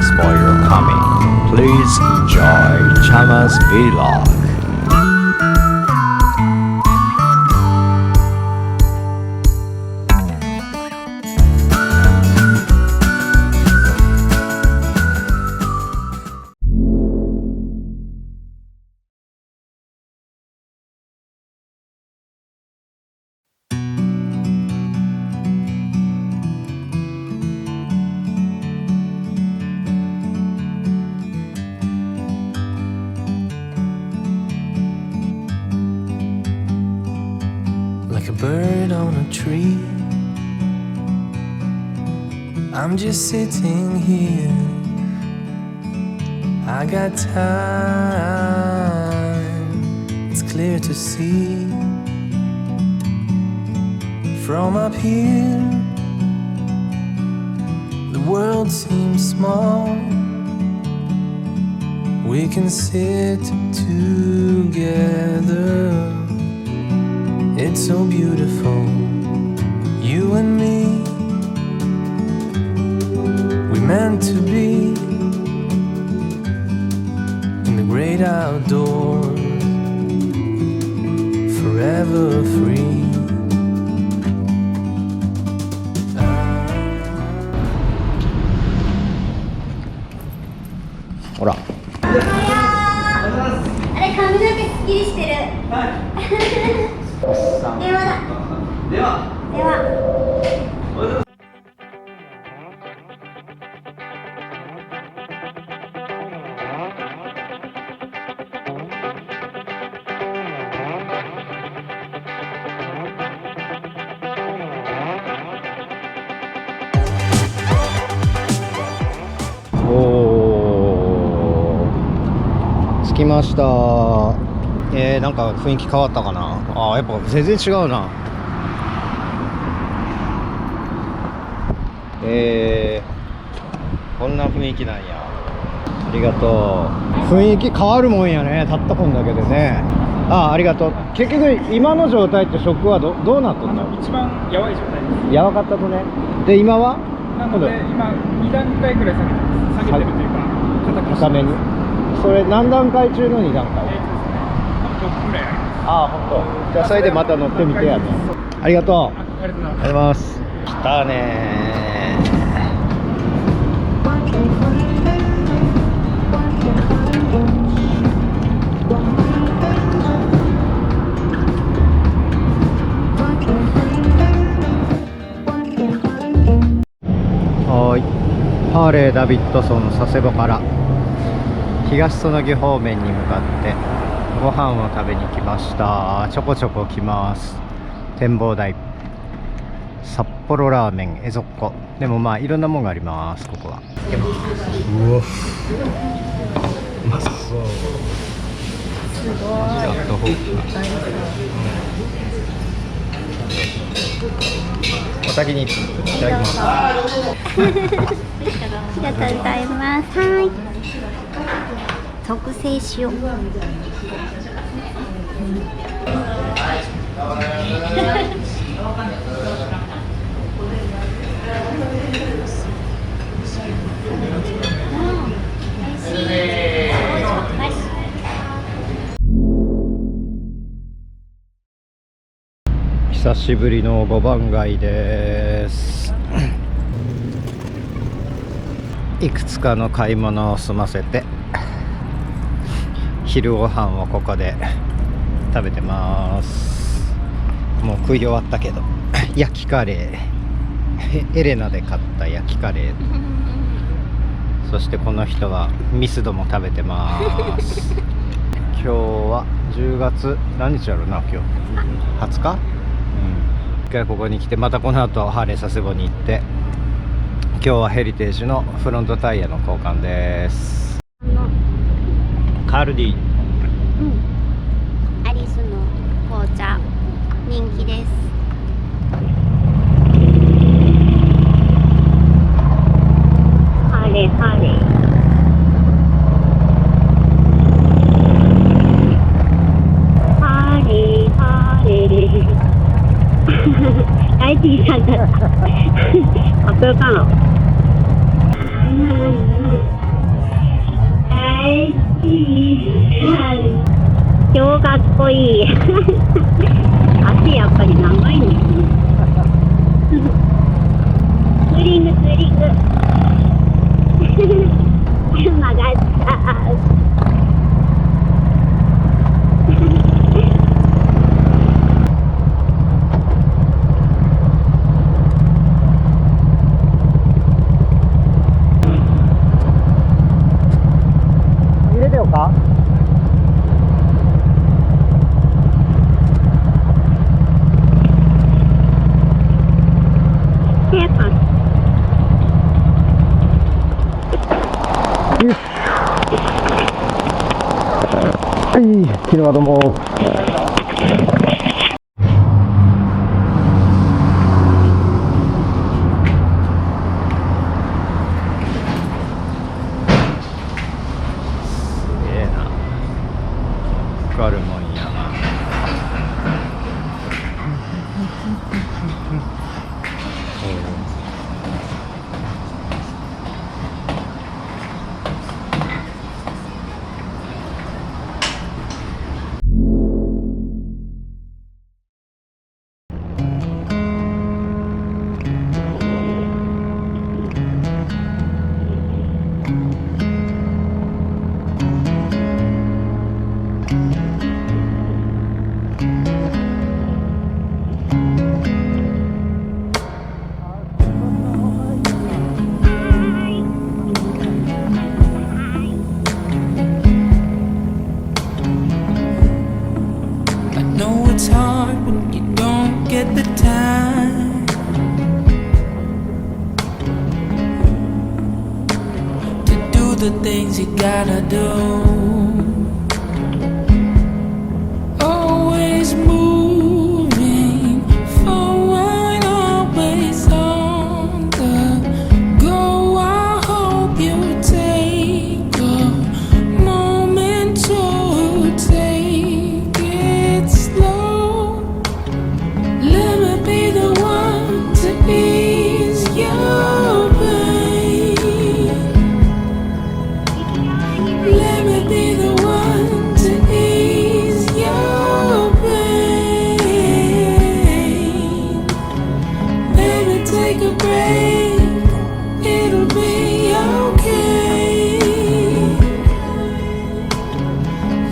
thanks for your coming. Please enjoy chama's vlog. Like a bird on a tree, I'm just sitting here. I got time, it's clear to see. From up here, the world seems small. We can sit together. It's so beautiful, you and me. We meant to be in the great outdoors, forever free. ほら。あれ髪の毛すっきりしてる。電話だ。電話。着きました。なんか雰囲気変わったかな。やっぱ全然違うな。こんな雰囲気なんや。ありがとう。雰囲気変わるもんやね。たったこんだけでね。ありがとう。結局今の状態って食はどうなっとったの？一番やばい状態です。やばかったとね。で今は？なので今2段階くらい下げてます。下げてるというか高めに。それ何段階中の2段階？ですね。6くらいあります。本当。じゃあそれでまた乗ってみてやね。ありがとう。ありがとうございます。ありがとうございます。来たねハーレー・ダビッドソン佐世保から東園木方面に向かってご飯を食べに来ました。ちょこちょこ来ます。展望台、札幌ラーメン、エゾッコ。でもまあいろんなもんがあります。ここはうわうまそう。すごい。アットホーク。お先にいただきます。ありがとうございます。はい。特製塩。久しぶりの5番街です。いくつかの買い物を済ませて昼ご飯をここで食べてます。もう食い終わったけど焼きカレーエレナで買った焼きカレーそしてこの人はミスドも食べてます今日は10月何日やろうな。今日20日。一回ここに来てまたこの後ハーレー佐世保に行って今日はヘリテージのフロントタイヤの交換です。カルディ、アリスの紅茶人気です。ハーレーハーレーハーレーハーレーライティさんだったかっこよかな。超かっこいい。足やっぱり長いんですね。ツーリング。曲がった。入れてよか。はい、昨日はどうも。すげえな。かかるもんやな。It's hard when you don't get the time to do the things you gotta do. Always moving forward, always on the go. I hope you take a moment to take it slow. Let me be the one to ease your pain. Let me be the one to ease your pain. Baby, take a break, it'll be okay.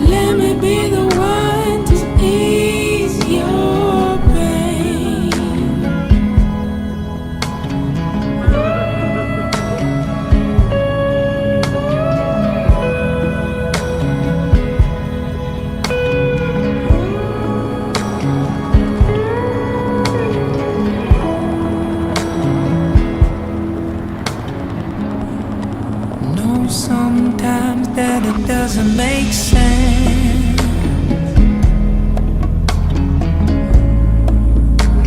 Let me be the one to ease your pain. Know sometimes that it doesn't make sense.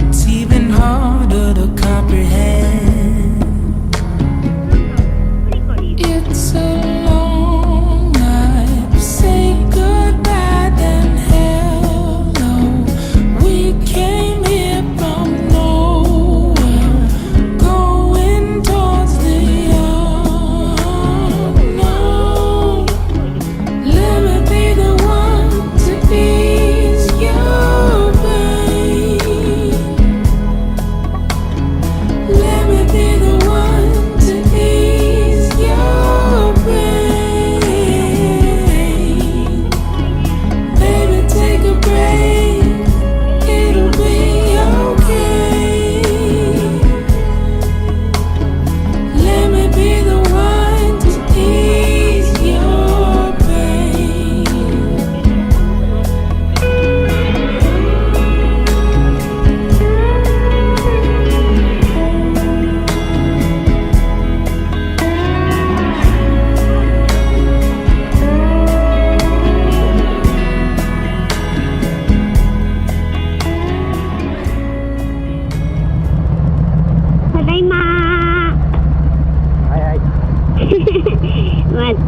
It's even harder to comprehend. It's a long night. Say goodbye, then hello. We came here from nowhere, going towards the unknown. Let me be the one to ease your pain. Let me be the one to ease your pain. Baby, take a break, it'll be okay. Let me be the one to ease your pain.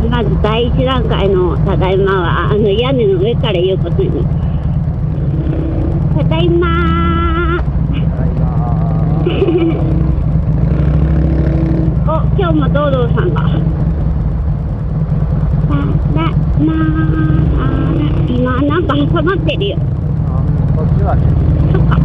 まず第一段階のただいまは屋根の上から言うことに。ただいまお、今日も道道さんが今なんか挟まってるよ。こっちはね。そっか。